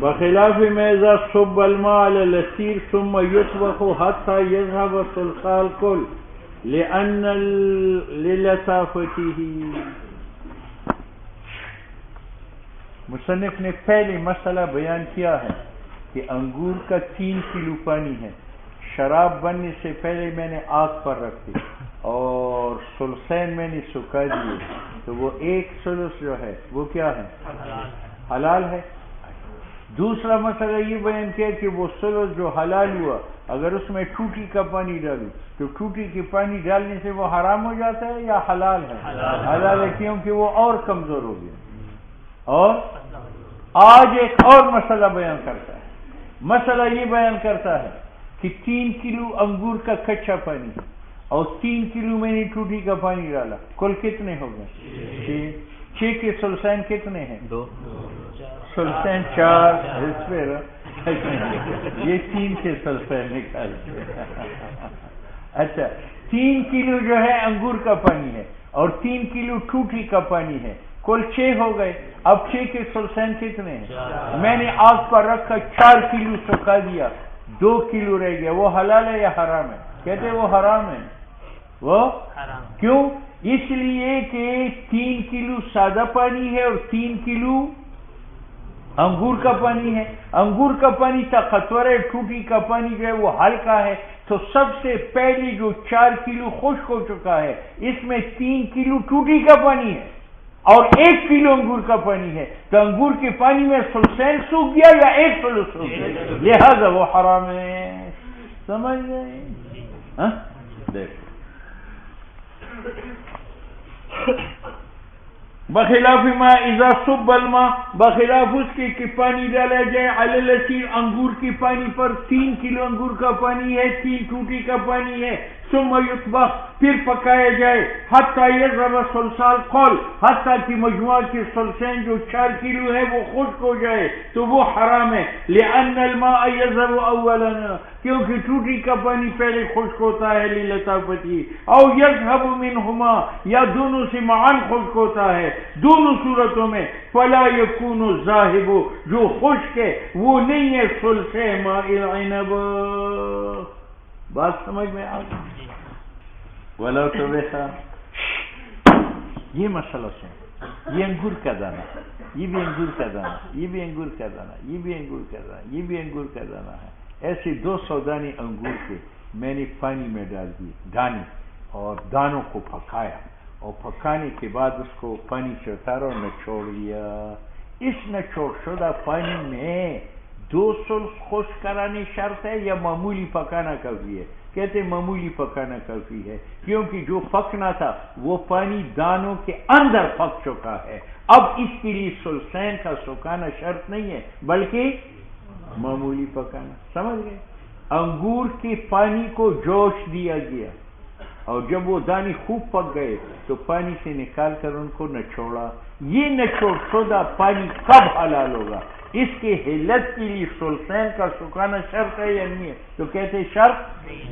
بخلاف ما اذا صب الماء على اليسير ثم يطبخ حتى يذهب صلصال الكل لأن للطافته. مصنف نے پہلے مسئلہ بیان کیا ہے کہ انگور کا 3 کلو پانی ہے، شراب بننے سے پہلے میں نے آگ پر رکھ دی اور سلسین میں نے سکھا دیے، تو وہ 1 سلس جو ہے وہ کیا ہے؟ حلال ہے۔ دوسرا مسئلہ یہ بیان کیا کہ وہ سلس جو حلال ہوا اگر اس میں ٹوٹی کا پانی ڈالوں تو ٹوٹی کے پانی ڈالنے سے وہ حرام ہو جاتا ہے یا حلال ہے؟ حلال ہے، کیونکہ وہ اور کمزور ہو گیا۔ اور آج ایک اور مسئلہ بیان کرتا ہے، مسئلہ یہ بیان کرتا ہے کہ 3 کلو انگور کا کچا پانی ہے اور 3 کلو میں نے ٹوٹی کا پانی ڈالا، کل کتنے ہو گئے؟ 6 کے سلسین کتنے ہیں؟ 2 سلسین 4 اس پہ یہ 3 کے سلسین نکال۔ اچھا 3 کلو جو ہے انگور کا پانی ہے اور 3 کلو ٹوٹی کا پانی ہے، کل 6 ہو گئے۔ اب 6 کے سلسین کتنے ہیں؟ میں نے آگ پر رکھا 4 کلو سکھا دیا، 2 کلو رہ گیا، وہ حلال ہے یا حرام ہے؟ کہتے وہ حرام ہے۔ وہ کیوں؟ اس لیے کہ 3 کلو سادہ پانی ہے اور 3 کلو انگور کا پانی ہے۔ انگور کا پانی طاقتور ہے، ٹوٹی کا پانی جو ہے وہ ہلکا ہے، تو سب سے پہلے جو 4 کلو خشک ہو چکا ہے اس میں 3 کلو ٹوٹی کا پانی ہے اور 1 کلو انگور کا پانی ہے، تو انگور کے پانی میں سلسین سوکھ گیا یا 1 سلس سوکھ گیا، لہذا وہ حرام ہے۔ سمجھ گئے؟ دیکھو بخلاف ما اذا صب الماء، بخلاف اس کے کہ پانی ڈالا جائے علی اليسير انگور کی پانی پر، 3 کلو انگور کا پانی ہے، 3 ٹوٹی کا پانی ہے، ثم يطبخ پھر پکایا جائے، حتی يذهب صلصال الكل حتیٰ کہ مجموعہ کے سلسین جو 4 کلو ہے وہ خشک ہو جائے، تو وہ حرام ہے۔ لأن الماء يذهب اولا، کیونکہ ٹوٹی کا پانی پہلے خشک ہوتا ہے، للطافته او يذهب منهما، یا دونوں سے معاً خشک ہوتا ہے، دونوں صورتوں میں فلا يكون الذاهب جو خشک ہے وہ نہیں ہے سلسے ماء العنب۔ بات سمجھ میں آ گئی؟ ولو تو ویسا یہ مسئلہ سن، یہ انگور کا دانہ، یہ بھی انگور کا دانہ، یہ بھی انگور کا دانہ، یہ بھی انگور کا دانہ، یہ بھی انگور کا دانہ ہے، ایسے 200 دانے انگور کے میں نے پانی میں ڈال دی دانے اور دانوں کو پکایا، اور پکانے کے بعد اس کو پانی سے اتارا اور نچوڑ دیا۔ اس نچوڑ شدہ پانی میں 2 سلس خشک کرانے شرط ہے یا معمولی پکانا کافی ہے؟ کہتے معمولی پکانا کافی ہے، کیونکہ جو پکنا تھا وہ پانی دانوں کے اندر پک چکا ہے، اب اس کے لیے سلسین کا سکھانا شرط نہیں ہے بلکہ معمولی پکانا۔ سمجھ گئے؟ انگور کے پانی کو جوش دیا گیا اور جب وہ دانے خوب پک گئے تو پانی سے نکال کر ان کو نچوڑا۔ یہ نچوڑ شدہ پانی کب حلال ہوگا؟ اس کے حلت کے لیے سلسین کا سکھانا شرط ہے یا نہیں ہے؟ تو کہتے شرط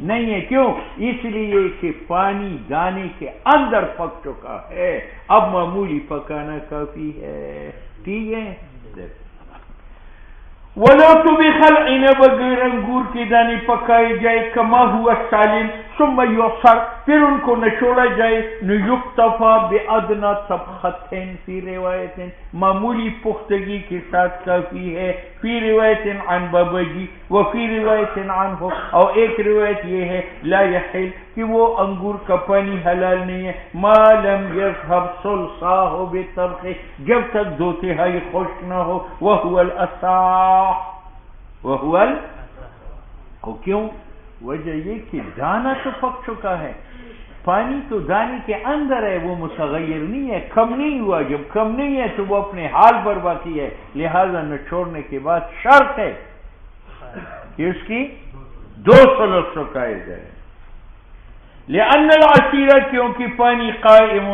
نہیں ہے۔ کیوں؟ اس لیے کہ پانی دانے کے اندر پک چکا ہے، اب معمولی پکانا کافی ہے۔ ٹھیک ہے؟ وَلَا طُبِخَ الْعِنَبُ، اگر انگور کے دانے پکائے جائے، کما ہوا سالم ثم یعصر پھر ان کو نچوڑا جائے، یکتفی بِأَدْنَى طَبْخَةٍ فی روایت معمولی پختگی کے ساتھ کافی ہے، فی روایت عن بابجی وفی روایت عنہ، اور ایک روایت یہ ہے لا یحل کہ وہ انگور کا پانی حلال نہیں ہے، ما لم یذهب صلصاہ بالطبخ جب تک 2/3 خشک نہ ہو، وهو الاصح، وهو کیوں؟ وجہ یہ کہ دانہ تو پک چکا ہے، پانی تو دانے کے اندر ہے، وہ متغیر نہیں ہے، کم نہیں ہوا، جب کم نہیں ہے تو وہ اپنے حال پر باقی ہے، لہذا نچوڑنے کے بعد شرط ہے کہ اس کی 2 سلس سکھائے جائے۔ لأن العصیر کیونکہ پانی قائم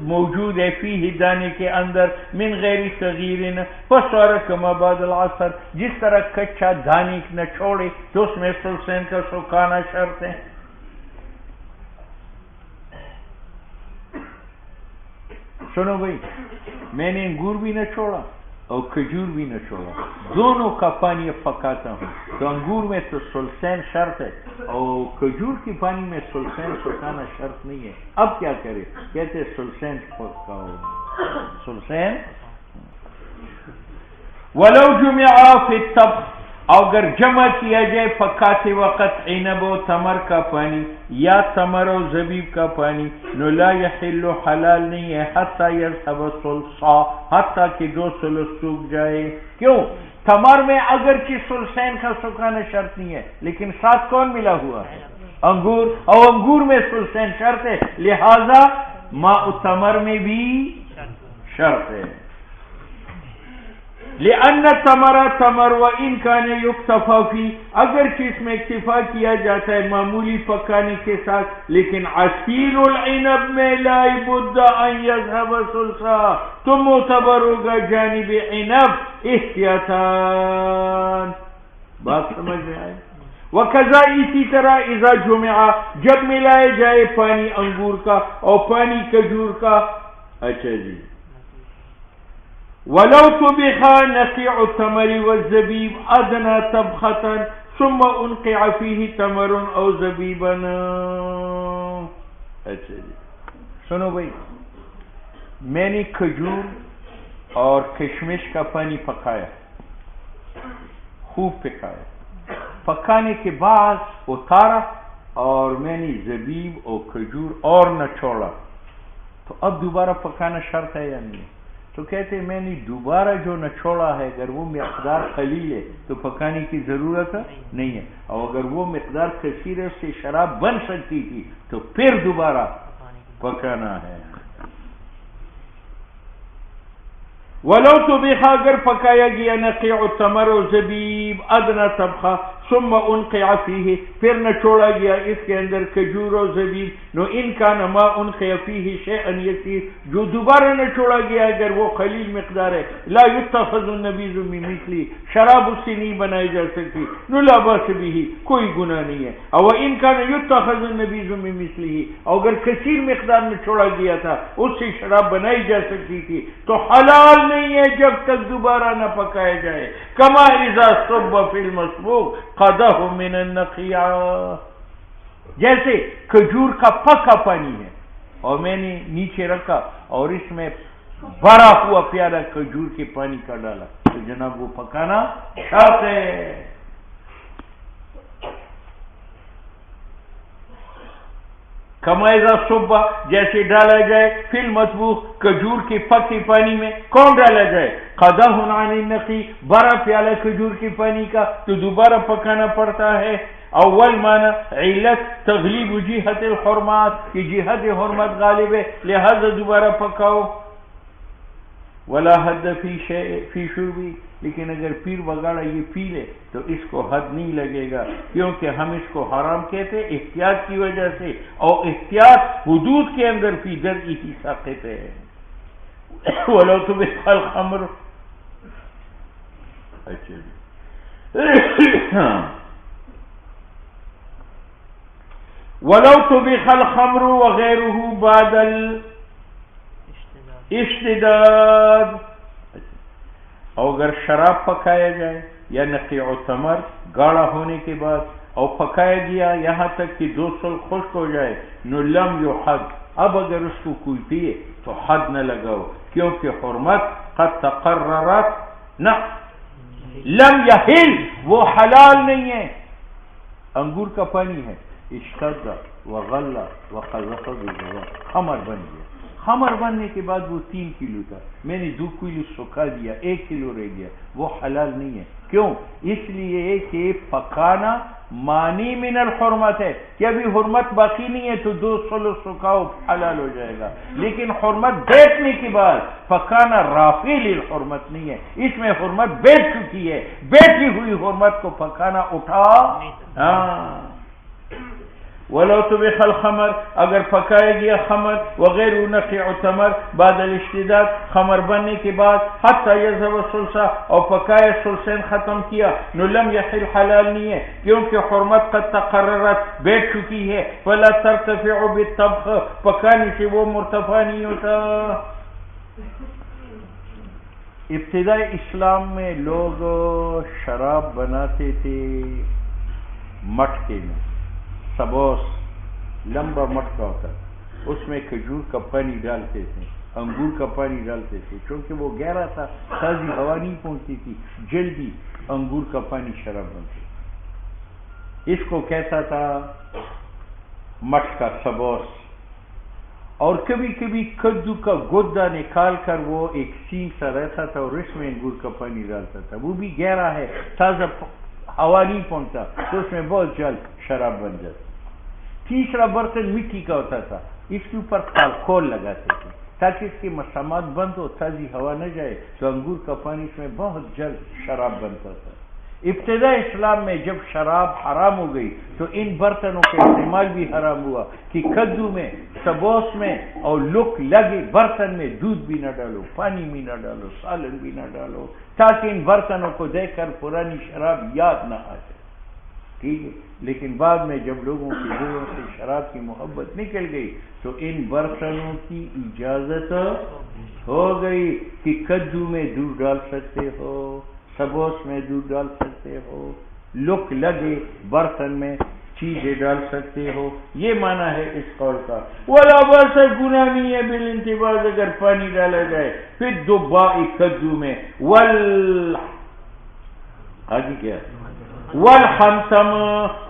موجود ہے فیہ دانے کے اندر من غیر تغییر فصار کما بعد العصر، جس طرح کچا دانے نہ چھوڑے تو اس میں سلسین کا سکھانا شرط ہے۔ سنو بھائی، میں نے انگور بھی نہ چھوڑا اور کھجور بھی نہ چھوڑا، دونوں کا پانی اب پکاتا ہوں. تو انگور میں تو سلسین شرط ہے اور کھجور کے پانی میں سلسین پکانا شرط نہیں ہے. اب کیا کرے؟ کہتے سلسین پکاؤ، سلسین. ولو جمع فی الطبخ، اگر جمع کیا جائے پکاتے وقت عنب و تمر کا پانی یا تمر و زبیب کا پانی، نو لا یحل، حلال نہیں ہے، حتی یذهب الثلثا، حتی کہ 2 ثلث سوکھ جائے. کیوں؟ تمر میں اگرچہ سلسین کا سکھانا شرط نہیں ہے لیکن ساتھ کون ملا ہوا ہے؟ انگور، اور انگور میں سلسین شرط ہے، لہذا ماء تمر میں بھی شرط ہے. لأن تمر تمر وإن كان يكتفى فيه، اگرچہ اس میں اکتفا کیا جاتا ہے معمولی پکانے کے ساتھ، لیکن عصیر العنب میں لا بد ان يذهب ثلثا، تو معتبر ہوگا جانب عنب احتیاطاً. بات سمجھ میں آئے؟ وکذا اسی طرح اذا جمع، جب ملائے جائے پانی انگور کا اور پانی کھجور کا. اچھا جی. ولو طبخ نقيع التمر والزبيب ادنى طبخة ثم انقع فيه تمر او زبيبا. اچھا جی سنو بھائی، میں نے کھجور اور کشمش کا پانی پکایا، خوب پکایا، پکانے کے بعد اتارا اور میں نے زبیب اور کھجور اور نہ چھوڑا، تو اب دوبارہ پکانا شرط ہے یا نہیں؟ تو کہتے ہیں میں نے دوبارہ جو نہ چھوڑا ہے اگر وہ مقدار قلیل ہے تو پکانے کی ضرورت نہیں ہے، اور اگر وہ مقدار کثیر ہے اس سے شراب بن سکتی تھی تو پھر دوبارہ پکانا ہے. ولو طبخ، اگر پکایا گیا نقیع التمر و زبیب ادنا طبخہ ثم انقع فیہ، پھر نہ چھوڑا گیا اس کے اندر کھجور و زبیب، نو ان کا ما انقع فیہ شیئا یسیر، جو دوبارہ نہ چھوڑا گیا اگر وہ قلیل مقدار ہے، لا یتخذ النبیذ من مثلی، شراب اس سے نہیں بنائی جا سکتی، نو لا باس بہ، کوئی گناہ نہیں ہے. او ان کا یتخذ النبیذ من مثلی، اگر کثیر مقدار میں چھوڑا گیا تھا اس سے شراب بنائی جا سکتی تھی تو حلال نہیں ہے جب تک دوبارہ نہ پکایا جائے. کما اذا صب فی المسبوق قدح من النقیع، جیسے کھجور کا پکا پانی ہے اور میں نے نیچے رکھا اور اس میں بھرا ہوا پیالہ کھجور کے پانی کا ڈالا تو جناب وہ پکانا شرط ہے. کمائزہ صبح، جیسے ڈالا جائے فی المطبوخ، کھجور کے پکے پانی میں. کون ڈالا جائے؟ قدح عن النقی، بڑا پیالہ کھجور کے پانی کا، تو دوبارہ پکانا پڑتا ہے. اول معنی علت تغلیب جہت الحرمات، کہ جہت حرمت غالب ہے لہذا دوبارہ پکاؤ. ولا حد فی شربی، لیکن اگر پیر وغیرہ یہ پی لے تو اس کو حد نہیں لگے گا، کیونکہ ہم اس کو حرام کہتے احتیاط کی وجہ سے، اور احتیاط حدود کے اندر فی درجی ہی ساقط ہے. ولو طبخ الخمر، ولو طبخ الخمر وغیرہ بعد اشتداد، اور اگر شراب پکایا جائے یا نقیع تمر گاڑھا ہونے کے بعد اور پکایا گیا یہاں تک کہ 2 سال خشک ہو جائے، نو لم یحد، اب اگر اس کو کوئی پیے تو حد نہ لگاؤ، کیونکہ حرمت قد تقررت، نہ لم یحل، وہ حلال نہیں ہے. انگور کا پانی ہے، اشتد وغل وقذف بالجوار، خمر بن گیا. خمر بننے کے بعد وہ 3 کلو تھا، میں نے 2 کلو سکھا دیا، 1 کلو رہ گیا، وہ حلال نہیں ہے. کیوں؟ اس لیے کہ پکانا مانی من الحرمت ہے، کہ ابھی حرمت باقی نہیں ہے تو 2 سلو سکھاؤ حلال ہو جائے گا، لیکن حرمت بیٹھنے کے بعد پکانا رافع للحرمت نہیں ہے، اس میں حرمت بیٹھ چکی ہے، بیٹھی ہوئی حرمت کو پکانا اٹھا. ہاں. ولو طبخ الخمر، اگر پکایا گیا خمر وغیر نقیع تمر بعد الاشتداد، خمر بننے کے بعد حتی یذهب الثلثا، اور پکایا ثلثین ختم کیا، نو لم یحل، حلال نہیں ہے، کیونکہ حرمت قد تقررت، بیٹھ چکی ہے. فلا ترتفع بالطبخ، پکانے سے وہ مرتفع نہیں ہوتا. ابتدائی اسلام میں لوگ شراب بناتے تھے مٹکے میں، سبوس لمبا مٹکا ہوتا، اس میں کھجور کا پانی ڈالتے تھے، انگور کا پانی ڈالتے تھے، چونکہ وہ گہرا تھا، تازی ہوا نہیں پہنچتی تھی، جلدی انگور کا پانی شراب بنتی، اس کو کہتا تھا مٹکا سبوس۔ اور کبھی کبھی کدو کا گدا نکال کر وہ ایک سین سا رہتا تھا اور اس میں انگور کا پانی ڈالتا تھا، وہ بھی گہرا ہے، تازہ ہوا نہیں پہنچتا، تو اس میں بہت جلد شراب بن جاتی۔ تیسرا برتن مٹی کا ہوتا تھا، اس کے اوپر تالکھول لگاتے تھے تاکہ اس کی مسامات بند ہو، تازی ہوا نہ جائے، تو انگور کا پانی اس میں بہت جلد شراب بنتا تھا۔ ابتدا اسلام میں جب شراب حرام ہو گئی تو ان برتنوں کا استعمال بھی حرام ہوا کہ کدو میں، سبوس میں اور لک لگے برتن میں دودھ بھی نہ ڈالو، پانی بھی نہ ڈالو، سالن بھی نہ ڈالو، تاکہ ان برتنوں کو دیکھ کر پرانی شراب یاد نہ آ جائے، ٹھیک ہے۔ لیکن بعد میں جب لوگوں کے دلوں سے شراب کی محبت نکل گئی تو ان برتنوں کی اجازت ہو گئی کہ کدو میں دودھ ڈال سکتے ہو، سبوس میں دودھ ڈال سکتے ہو، لک لگے برتن میں چیزیں ڈال سکتے ہو، یہ معنی ہے اس قول کا۔ ولا باس، گناہ نہیں ہے بالانتباس اگر پانی ڈالا جائے، پھر دو بائی کدو میں آگے کیا والخمسم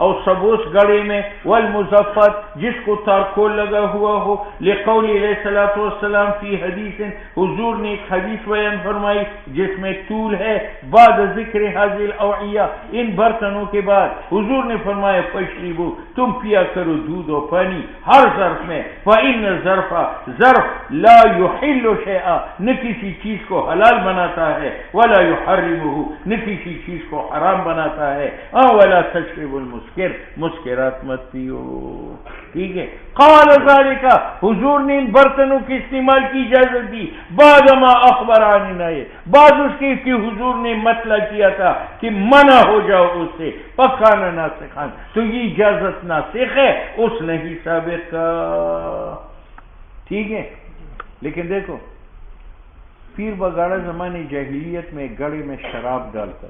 اور سبوس گڑے میں، والمزفت جس کو تارکول لگا ہوا ہو، لقول علیہ الصلوۃ والسلام فی حدیث، حضور نے ایک حدیث بیان فرمائی جس میں طول ہے، بعد ذکر حاضر الاوعیہ، ان برتنوں کے بعد حضور نے فرمایا فشربو، تم پیا کرو دودھ و پانی ہر ظرف میں، فإن الظرف، ظرف لا یحل شیئا، نہ کسی چیز کو حلال بناتا ہے، ولا یحرمہ، نہ کسی چیز کو حرام بناتا ہے، ولا تشرب المسکر، مسکرات مت پیو، ٹھیک ہے۔ قال ذالک، حضور نے ان برتنوں کے استعمال کی اجازت دی، بعد ما اخبر عن النہی، بعد اس کے کہ حضور نے مطلع کیا تھا کہ منع ہو جاؤ اس سے، فکان ناسخا، تو یہ اجازت ناسخ ہے، اس نہیں سابق کا، ٹھیک ہے۔ لیکن دیکھو پیر بگاڑا زمانے جاہلیت میں گڑے میں شراب ڈالتا،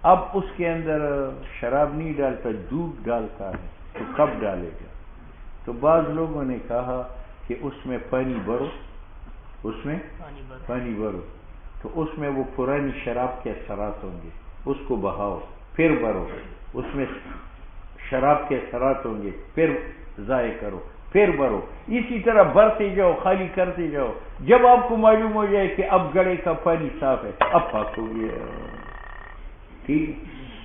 اب اس کے اندر شراب نہیں ڈالتا، دودھ ڈالتا ہے، تو کب ڈالے گا؟ تو بعض لوگوں نے کہا کہ اس میں پانی بھرو، اس میں پانی بھرو، تو اس میں وہ پرانی شراب کے اثرات ہوں گے، اس کو بہاؤ، پھر بھرو، اس میں شراب کے اثرات ہوں گے، پھر ضائع کرو، پھر بھرو، اسی طرح بھرتے جاؤ، خالی کرتے جاؤ، جب آپ کو معلوم ہو جائے کہ اب گڑے کا پانی صاف ہے، اب پاک ہو گیا، ٹھیک۔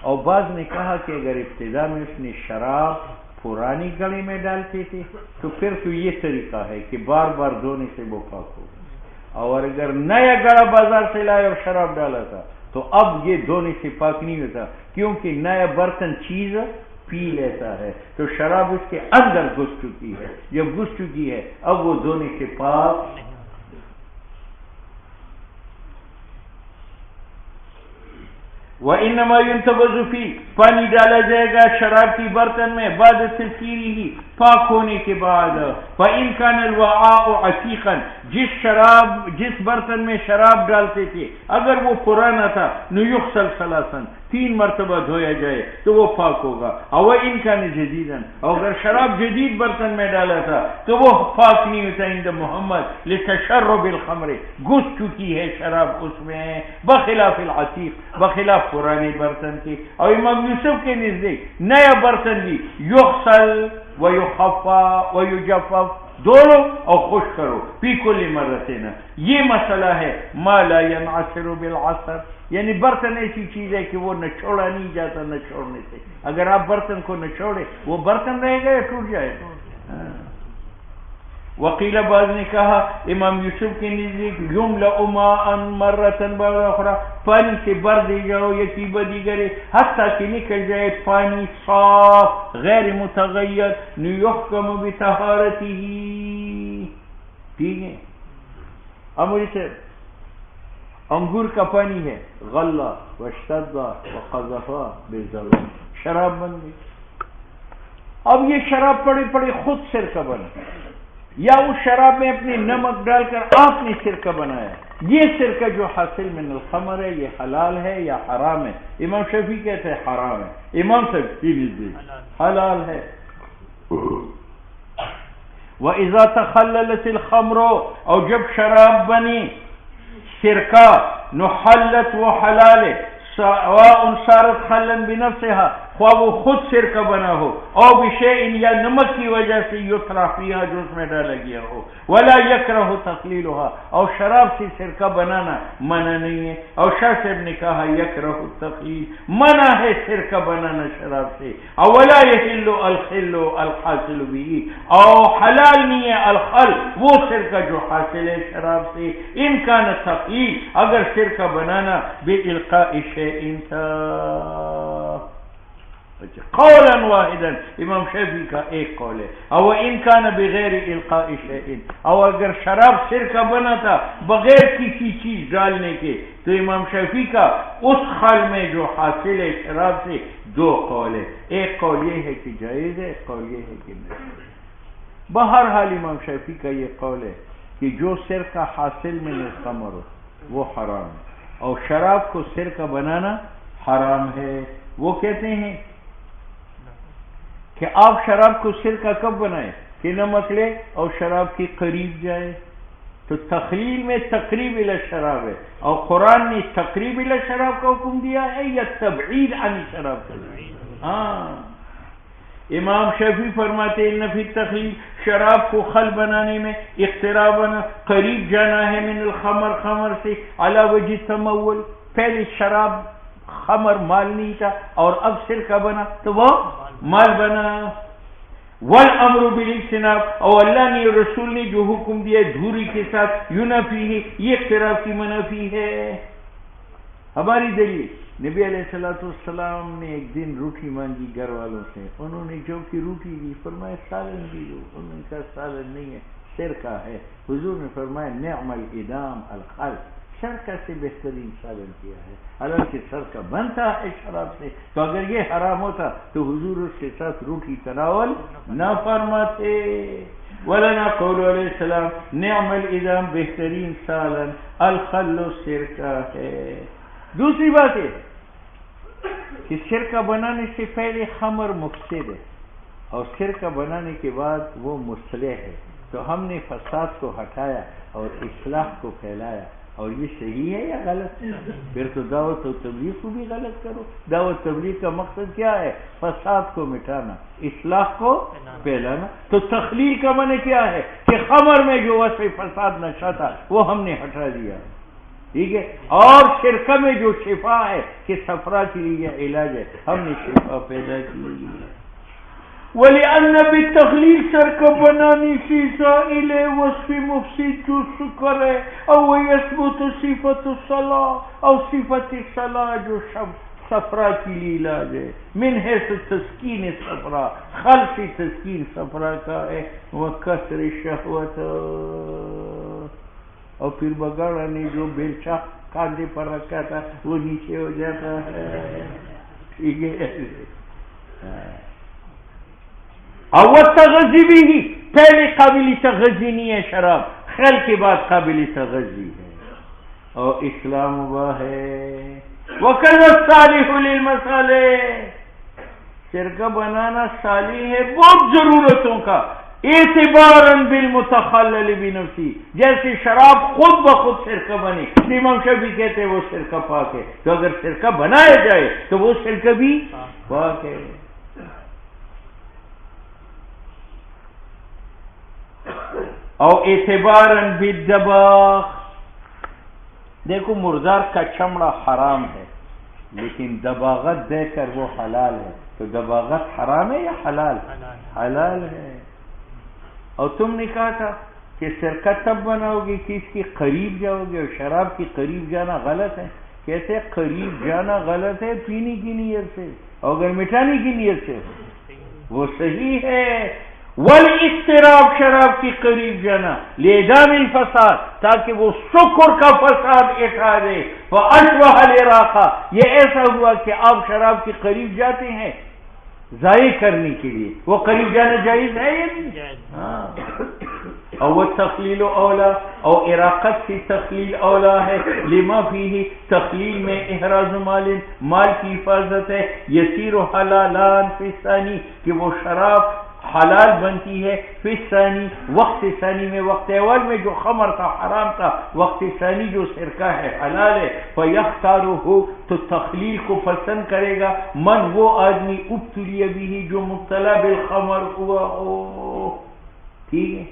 اور بعض نے کہا کہ اگر ابتدا میں اس نے شراب پرانی گڑے میں ڈالتے تھے تو پھر تو یہ طریقہ ہے کہ بار بار دھونے سے وہ پاک ہوگا، اور اگر نیا گڑا بازار سے لائے اور شراب ڈالا تھا تو اب یہ دھونے سے پاک نہیں ہوتا، کیونکہ نیا برتن چیز پی لیتا ہے، تو شراب اس کے اندر گھس چکی ہے، جب گھس چکی ہے اب وہ دھونے سے پاک۔ وَإِنَّمَا يُنْتَبَذُ فِي، پانی ڈالا جائے گا شراب کی برتن میں بعد تسکیرہ، پاک ہونے کے بعد، فَإِنْ كَانَ الْوَعَاءُ عَتِيقًا، جس برتن میں شراب ڈالتے تھے اگر وہ پرانا تھا، نُيُغْسَلْ ثَلَاثًا، 3 مرتبہ دھویا جائے تو وہ پاک ہوگا، وَإِنْ كَانَ جَدِيدًا، اور اگر شراب جدید برتن میں ڈالا تھا تو وہ پاک نہیں ہوتا عند محمد، لِتَشَرُّبِ الْخَمْرِ، گھس چکی ہے شراب اس میں، بخلاف العتیق، بخلاف پرانے برتن کے۔ اور امام یوسف کے نزدیک نیا برتن بھی یغسل ویخفا ویجفف، دھو اور خشک کرو، فی کل مرتين، یہ مسئلہ ہے ما لا ينعصر بالعصر، یعنی برتن ایسی چیز ہے کہ وہ نہ چھوڑا نہیں جاتا نہ چھوڑنے سے، اگر آپ برتن کو نہ چھوڑے وہ برتن رہے گا یا ٹوٹ جائے گا۔ وقیل بعض نے کہا امام یوسف کے نزدیک یملأ ماء مرة بعد اخرى، پانی سے بھر دی جاؤ یکی بدی گرے حتیٰ کہ نکل جائے پانی صاف غیر متغیر، یحکم بطہارتہ، ٹھیک ہے۔ اب مجھے سے انگور کا پانی ہے، غلہ واشتد وقذف بالزبر، شراب بن گئی، اب یہ شراب پڑے پڑے خود سرکہ بنا، یا اس شراب میں اپنی نمک ڈال کر آپ نے سرکہ بنایا، یہ سرکہ جو حاصل من الخمر ہے یہ حلال ہے یا حرام ہے؟ امام شافعی کہتے ہیں حرام ہے، امام شافعی حلال ہے۔ وَإِذَا تَخَلَّلَتِ الْخَمْرُ، اور جب شراب بنی سرکہ نحلت وہ حلال ہے، سواء صارت خلا بنفسها، خواہ وہ خود سرکہ بنا ہو، او بشیء یا نمک کی وجہ سے یطرح فیہا جو اس میں ڈالا گیا ہو، ولا یکرہ تقلیلها، اور شراب سے سرکہ بنانا منع نہیں ہے، اور شاہ صاحب نے کہا یکرہ التقلیل، منع ہے سرکہ بنانا شراب سے، اور ولا یحل الخل الحاصل به، اور حلال نہیں ہے الخل وہ سرکہ جو حاصل ہے شراب سے، ان کان تقلیل اگر سرکہ بنانا بالقاء شیء تھا۔ قولا واحدا امام شافعی کا ایک قول ہے، او ان کان بغیر القاء شیء، اور اگر شراب سرکہ بنا تھا بغیر کسی چیز ڈالنے کے تو امام شافعی کا اس خل میں جو حاصل ہے شراب سے دو قول ہے، ایک قول یہ ہے کہ جائز ہے، ایک قول یہ ہے کہ نہیں۔ بہرحال امام شافعی کا یہ قول ہے کہ جو سرکہ حاصل من الخمر ہو وہ حرام ہے، اور شراب کو سرکہ بنانا حرام ہے۔ وہ کہتے ہیں کہ آپ شراب کو سرکہ کب بنائیں کہ نمک لے اور شراب کی قریب جائے، تو تخلیل میں تقریب الی شراب ہے، اور قرآن نے تقریب الی شراب کا حکم دیا ہے یا تبعید عن شراب کا؟ ہاں، امام شافعی فرماتے ہیں نفی تخلیل، شراب کو خل بنانے میں اقتراباً قریب جانا ہے من الخمر، خمر سے، علی وجہ تمول، پہلے شراب خمر مال نہیں تھا اور اب سرکہ بنا تو وہ مال بنا۔ والامر بالاجتناب، اور اللہ نے رسول نے جو حکم دیا دھوری کے ساتھ ینفی ہے، یہ اقتراب کی منافی ہے۔ ہماری دلیل، نبی علیہ السلام نے ایک دن روٹی مانگی گھر والوں سے، انہوں نے جو کی روٹی دی، فرمایا سالن دی دو، انہوں نے کہا سالن نہیں ہے سرکہ ہے، حضور نے فرمایا نعم الادام الخل، سرکہ سے بہترین سالن کیا ہے، حالانکہ سرکہ بنتا ہے شراب سے، تو اگر یہ حرام ہوتا تو حضور اس کے ساتھ روٹی تناول نہ فرماتے۔ ولنا قول علیہ السلام نعم الادام، بہترین سالن الخل سرکہ ہے۔ دوسری بات ہے کہ سرکہ بنانے سے پہلے خمر مفسد ہے اور سرکہ بنانے کے بعد وہ مصلح ہے، تو ہم نے فساد کو ہٹایا اور اصلاح کو پھیلایا، اور یہ صحیح ہے یا غلط؟ پھر تو دعوت و تبلیغ کو بھی غلط کرو۔ دعوت تبلیغ کا مقصد کیا ہے؟ فساد کو مٹانا، اصلاح کو پھیلانا۔ تو تخلیل کا معنی کیا ہے کہ خمر میں جو وصف فساد نشہ تھا وہ ہم نے ہٹا دیا، ٹھیک ہے، اور سرکہ میں جو شفا ہے کہ صفرا کے لیے علاج ہے، ہم نے شفا پیدا کی۔ وَلِأَنَّ بِالتَّخْلِيلِ سرکہ بنانی سے زائل وصف مفسد جو سکر ہے، او وَيَثْبُتُ صفت الصلاة، او صفت الصلاة جو صفرا کے لیے علاج ہے، من حیث تسکین صفرا، خل سے تسکین صفرا کا ہے، وَكَسْرِ شہوت، اور پھر بگاڑا نے جو بیلچہ کاندھے پر رکھا تھا وہ نیچے ہو جاتا ہے، ٹھیک ہے۔ اور تغذی بھی ہی پہلے قابل تغذی نہیں ہے شراب، خل کے بعد قابل تغذی ہے، اور اسلام ہوا ہے۔ وَكَذَا الصَّالِحُ لِلْمَصَالِحِ، سرکہ بنانا صالح ہے بہت ضرورتوں کا، اعتباراً بالمتخلل بنفسی، جیسے شراب خود بخود سرکہ بنے، امام شافعی کہتے ہیں وہ سرکہ پاک ہے، تو اگر سرکہ بنایا جائے تو وہ سرکہ بھی پاک ہے۔ اور اعتباراً بالدباغ، دیکھو مردار کا چمڑا حرام ہے لیکن دباغت دے کر وہ حلال ہے، تو دباغت حرام ہے یا حلال؟ حلال ہے۔ اور تم نے کہا تھا کہ سرکہ تب بناؤ گے کہ اس کی قریب جاؤ گے، اور شراب کی قریب جانا غلط ہے، کہتے قریب جانا غلط ہے پینے کی نیت سے، اور اگر مٹانے کی نیت سے وہ صحیح ہے۔ والاضطراب، شراب کی قریب جانا، لإعدام الفساد، تاکہ وہ سکر کا فساد اٹھا دے، فأشبہ العراقہ، یہ ایسا ہوا کہ آپ شراب کے قریب جاتے ہیں ضائع کرنے کے لیے، وہ قریب جانا جائز ہے یا نہیں؟ ہاں۔ او تخلیل اولا او اراقت سے تخلیل اولا ہے، لما فیہ تخلیل میں احراز مال کی حفاظت ہے، یسیر حلالان فی ثانی کہ وہ شراب حلال بنتی ہے، فی ثانی وقت ثانی میں، وقت اول میں جو خمر تھا حرام تھا، وقت ثانی جو سرکہ ہے حلال ہے، فیختارہ تو تخلیل کو پسند کرے گا من وہ آدمی ابتلی بھی جو مبتلا بالخمر ہوا ہو. ٹھیک ہے،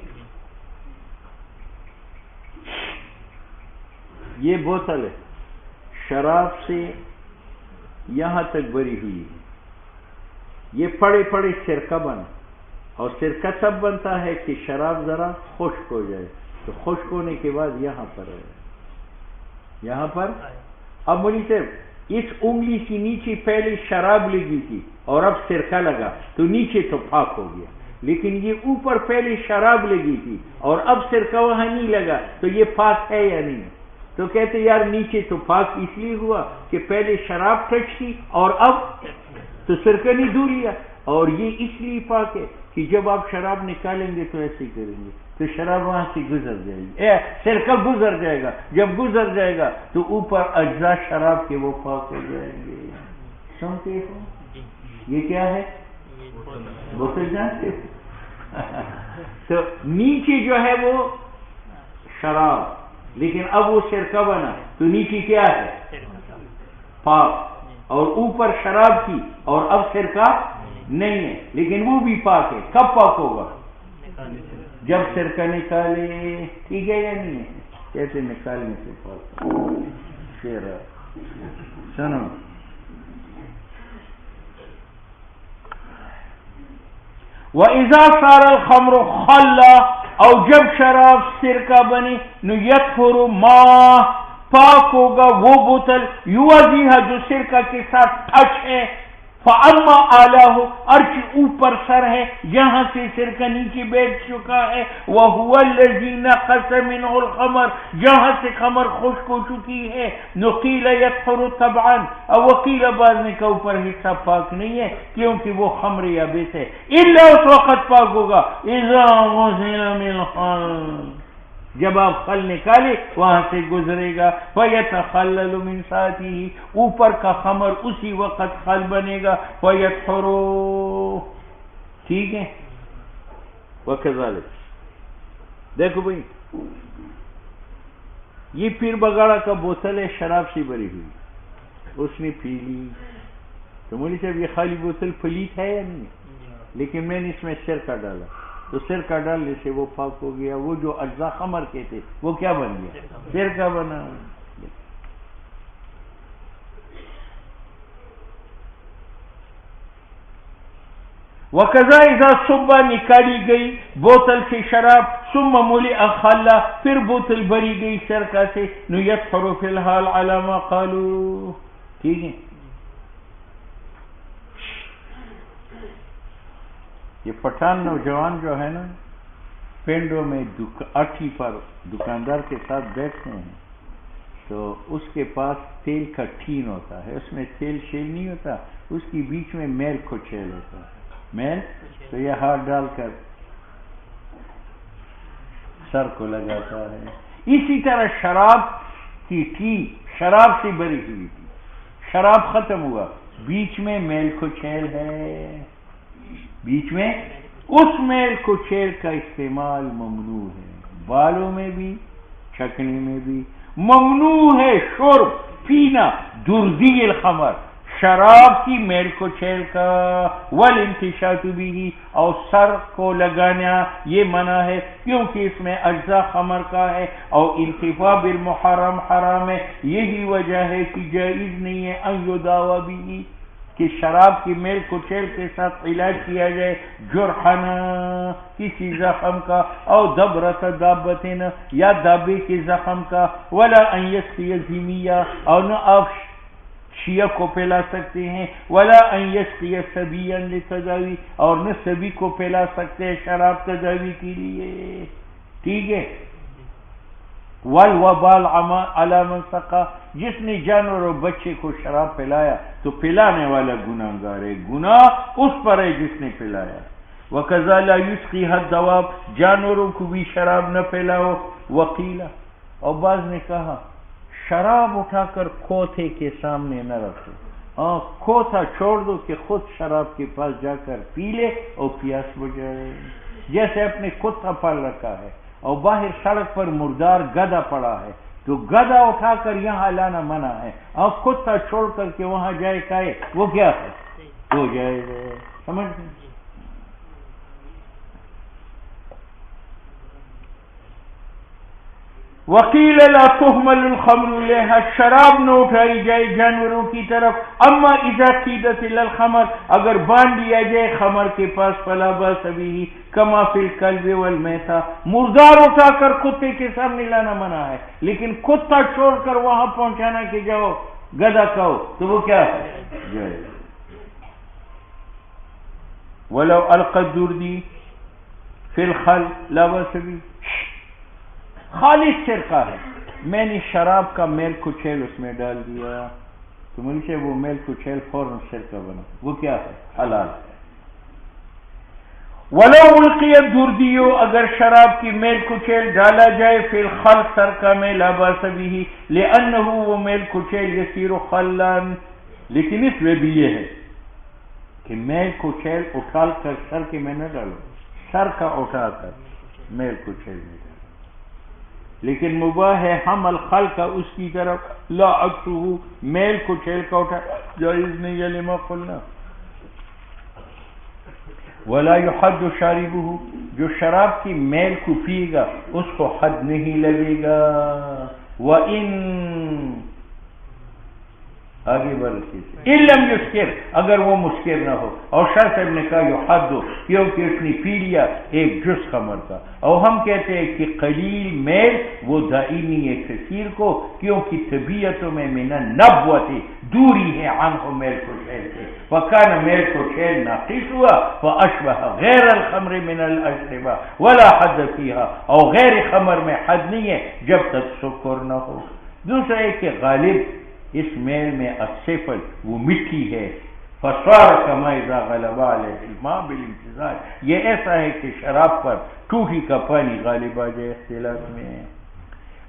یہ بوتل ہے شراب سے یہاں تک بری ہوئی ہے، یہ پڑے پڑے سرکہ بنا، اور سرکہ تب بنتا ہے کہ شراب ذرا خشک ہو جائے، تو خشک ہونے کے بعد یہاں پر ہے، یہاں پر اب مولی صاحب اس انگلی کی نیچے پہلے شراب لگی تھی اور اب سرکہ لگا تو نیچے تو پاک ہو گیا، لیکن یہ اوپر پہلے شراب لگی تھی اور اب سرکہ وہاں نہیں لگا تو یہ پاک ہے یا نہیں؟ تو کہتے یار نیچے تو پاک اس لیے ہوا کہ پہلے شراب ٹچ تھی اور اب تو سرکہ نہیں دھو لیا، اور یہ اس لیے پاک ہے کہ جب آپ شراب نکالیں گے تو ایسے ہی کریں گے تو شراب وہاں سے گزر جائے گی، سرکہ گزر جائے گا، جب گزر جائے گا تو اوپر اجزاء شراب کے وہ پاک ہو جائیں گے. سنتے ہو یہ کیا ہے؟ بوتل جانتے ہو؟ تو نیچے جو ہے وہ شراب، لیکن اب وہ سرکہ بنا تو نیچے کیا ہے؟ پاک، اور اوپر شراب تھی اور اب سرکہ نہیں ہے لیکن وہ بھی پاک ہے. کب پاک ہوگا؟ جب سرکہ نکالے. ٹھیک ہے یا نہیں ہے؟ کیسے نکالنے سے پاک؟ شیر سنو، وَإِذَا صَارَ الْخَمْرُ خَلًّا اور جب شراب سرکہ بنے، نُيَطْهُرُ مَا پاک ہوگا وہ بوتل یوازیہا جو سرکہ کے ساتھ ٹچ ہے، فَأَمَّا آلَاهُ ارچ اوپر سر ہے جہاں سے سرکہ نیچے بیٹھ چکا ہے، وَهُوَ الَّذِي نَقَصَ مِنْهُ الْخَمْرُ جہاں سے خمر خشک ہو چکی ہے، نُقِيلَ يَطْهُرُ طَبْعًا اور وقیل بعض نے کا اوپر حصہ پاک نہیں ہے کیونکہ وہ خمر یابس ہے، الا اس وقت پاک ہوگا اذا غسل من خل جب آپ خل نکالے وہاں سے گزرے گا، فَيَتَخَلَّلُ مِنْ سَاتِهِ اوپر کا خمر اسی وقت خل بنے گا، فَيَطْهُرُ. ٹھیک ہے، وَكَذَلِكَ دیکھو بھئی یہ پیر بگاڑا کا بوتل ہے، شراب سے بری ہوئی، اس نے پی لی تو مولی صاحب یہ خالی بوتل پلیت ہے یا نہیں؟ لیکن میں نے اس میں سرکہ ڈالا تو سرکہ ڈالنے سے وہ پاک ہو گیا، وہ جو اجزاء خمر کے تھے وہ کیا بن گیا؟ سرکہ بنا. وَكَذَا اِذَا صُبَّ نکالی گئی بوتل سے شراب، ثُمَّ مُلِئَ خَلًّا پھر بوتل بری گئی سرکہ سے، نُيَطْهُرُ فِي الْحَالِ عَلَى مَا قَالُوا. ٹھیک ہے، یہ پٹھان نوجوان جو ہے نا پینڈوں میں اٹھی پر دکاندار کے ساتھ بیٹھتے ہیں تو اس کے پاس تیل کا ٹین ہوتا ہے، اس میں تیل شیل نہیں ہوتا، اس کی بیچ میں میل کچیل ہوتا ہے، میل تو یہ ہاتھ ڈال کر سر کو لگاتا ہے. اسی طرح شراب کی تھی، شراب سے بری ہوئی تھی، شراب ختم ہوا، بیچ میں میل کچیل ہے، بیچ میں اس میل کچیل کا استعمال ممنوع ہے، بالوں میں بھی چھکنے میں بھی ممنوع ہے. شرب پینا دردی الخمر شراب کی میل کچیل کا، والانتشاط بھی اور سر کو لگانا یہ منع ہے کیونکہ اس میں اجزاء خمر کا ہے، اور انتفاع بالمحرم حرام ہے. یہی وجہ ہے کہ جائز نہیں ہے ان یداوی بھی کہ شراب کی میل کچیل کے ساتھ علاج کیا جائے، جرحنا کسی زخم کا، او دبرت دابتنا یا دابے کے زخم کا، ولا ان یسقی زمیہ اور نہ آپ شیعہ کو پلا سکتے ہیں، ولا ان یسقی صبیا لتداوی اور نہ سبی کو پلا سکتے ہیں شراب تداوی کے لیے. ٹھیک ہے، والوبال علی من سقا جس نے جانور اور بچے کو شراب پلایا تو پلانے والا گناہگار ہے، گناہ اس پر ہے جس نے پلایا. وَكَذَا لَا يُسْقِيهَا الدَّوَابُ، جانوروں کو بھی شراب نہ پلاؤ. وقیلا، اور بعض نے کہا شراب اٹھا کر کھوتے کے سامنے نہ رکھو، کھوتا چھوڑ دو کہ خود شراب کے پاس جا کر پی لے اور پیاس بجھائے. جیسے اپنے کتا پال رکھا ہے اور باہر سڑک پر مردار گدھا پڑا ہے تو گدھا اٹھا کر یہاں لانا منع ہے، اور کتا چھوڑ کر کے وہاں جائے کھائے، وہ کیا ہے؟ وہ جائز ہے. سمجھ گئے؟ وقیل لا تحمل الخمر الیہا، شراب نہ اٹھائی جائے جانوروں کی طرف. اما اذا قیدت الی الخمر، اگر باندھ لیا جائے خمر کے پاس، فلا باس بہ کما فی الکلب والمیتہ، مردار اٹھا کر کتے کے سامنے لانا منع ہے، لیکن کتا چھوڑ کر وہاں پہنچانا کہ جاؤ گدھا کھاؤ تو وہ کیا ہے؟ جائز. ولو القى الدردی فی الخل لا باس بہ، خالص سرقہ ہے، میں نے شراب کا میل کچیل اس میں ڈال دیا تو مجھ سے وہ میل کچیل فوراً سرقہ بنا، وہ کیا ہے؟ حلال ہے. ولو القی الدردی، اگر شراب کی میل کچیل ڈالا جائے فی الخل سرقہ میں، لا باس بہ لانہ، وہ میل کچیل یسیر خلا، لیکن اس میں بھی یہ ہے کہ میل کچیل اٹھا کر سر کے میں نہ ڈالو، سر کا اٹھا کر میل کچیل میں ڈالو، لیکن مباح ہے حمل خل کا اس کی طرف، لا عکسہ، میل کچیل کا اٹھا جائز نہیں ہے. لما قلنا ولا يحد شاربہ، جو شراب کی میل کو پیے گا اس کو حد نہیں لگے گا. وَإِن، آگے بڑھ ان لم یسکر، اگر وہ مسکر نہ ہو. اور شاہ صاحب نے کہا یحد، کیونکہ اس نے پی لیا ایک جز خمر کا. اور ہم کہتے ہیں کہ قلیل میل وہ دائمی ہے کثیر کو، کیونکہ طبیعتوں میں من النبوۃ دوری ہے عنہ میل کچیل سے. وکان میل کچیل ناقص ہوا فاشبہ غیر الخمر من الاشربہ ولا حد فیہا، اور غیر خمر میں حد نہیں ہے جب تک سکر نہ ہو. دوسرا ہے کہ غالب اس میل میں السفل، وہ مٹی ہے، فصار کما اذا غلب علیہ الماء بالامتزاج، یہ ایسا ہے کہ شراب پر ٹوٹی کا پانی غالب آ جائے اختلاط میں.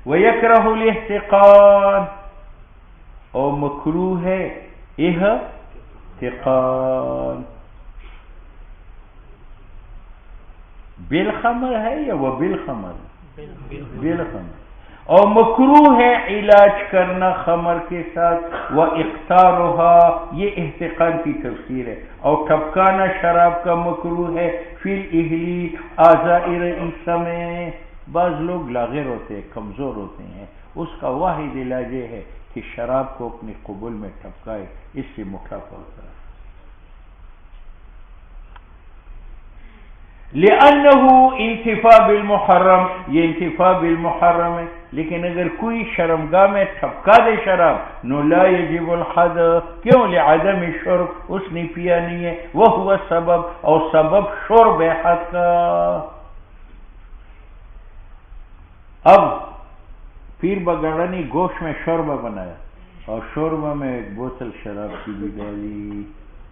ویکرہ الاحتقان، اور مکروہ ہے احتقان. بالخمر ہے یا وہ بالخمر؟ بالخمر. اور مکروہ ہے علاج کرنا خمر کے ساتھ. وَإِقْتَارُهَا، یہ احتقان کی تفسیر ہے. اور ٹپکانا شراب کا مکروہ ہے. فی الاہلی اعضاء رئیسہ میں، بعض لوگ لاغر ہوتے ہیں، کمزور ہوتے ہیں، اس کا واحد علاج یہ ہے کہ شراب کو اپنے قبول میں ٹپکائے، اس سے موٹاپا ہوتا ہے. لأنه انتفاع بالمحرم، یہ انتفاع بالمحرم ہے. لیکن اگر کوئی شرمگاہ میں ٹھپکا دے شراب، نو لا یجب الحد، کیوں؟ لعدم شرب، اس نے پیا نہیں ہے. وہ سبب، اور سبب شرب حد کا. اب پیر بگاڑا نے گوشت میں شوربہ بنایا اور شوربہ میں ایک بوتل شراب کی بھی ڈالی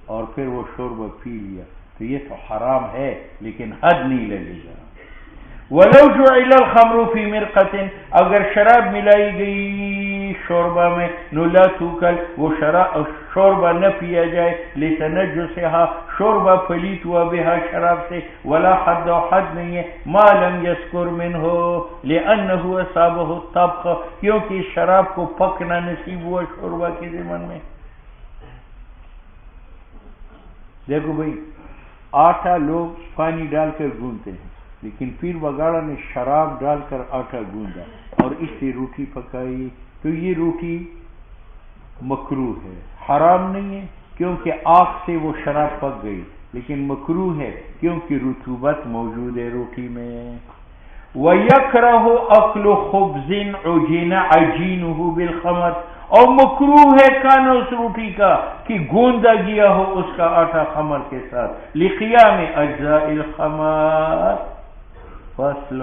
اور پھر وہ شوربہ پی لیا، تو یہ تو حرام ہے لیکن حد نہیں لگے گا. ولو جعل الخمر فی مرقۃ، اگر شراب ملائی گئی شوربہ میں، نو لا توکل، وہ شوربہ نہ پیا جائے، لتنجسہا، شوربہ پلیت ہوا بہا، شراب سے. ولا حد، حد نہیں ہے. ما لم یسکر منہ، لأنہ اصابہ الطبخ، کیونکہ شراب کو پکنا نصیب ہوا شوربہ کے ضمن میں. دیکھو بھائی، آٹا لوگ پانی ڈال کر گوندتے ہیں، لیکن پیر بگاڑا نے شراب ڈال کر آٹا گوندا اور اس سے روٹی پکائی، تو یہ روٹی مکروہ ہے، حرام نہیں ہے کیونکہ آگ سے وہ شراب پک گئی، لیکن مکروہ ہے کیونکہ رطوبت موجود ہے روٹی میں. وَيَكْرَهُ أَكْلُ خُبْزٍ عُجِنَ عَجِينُهُ بِالْخَمَرِ، اور مکروہ ہے کھانا اس روٹی کا کہ گوندا گیا ہو اس کا آٹا خمر کے ساتھ. لِقِيَامِ أَجْزَاءِ الْخَمَرِ. فصل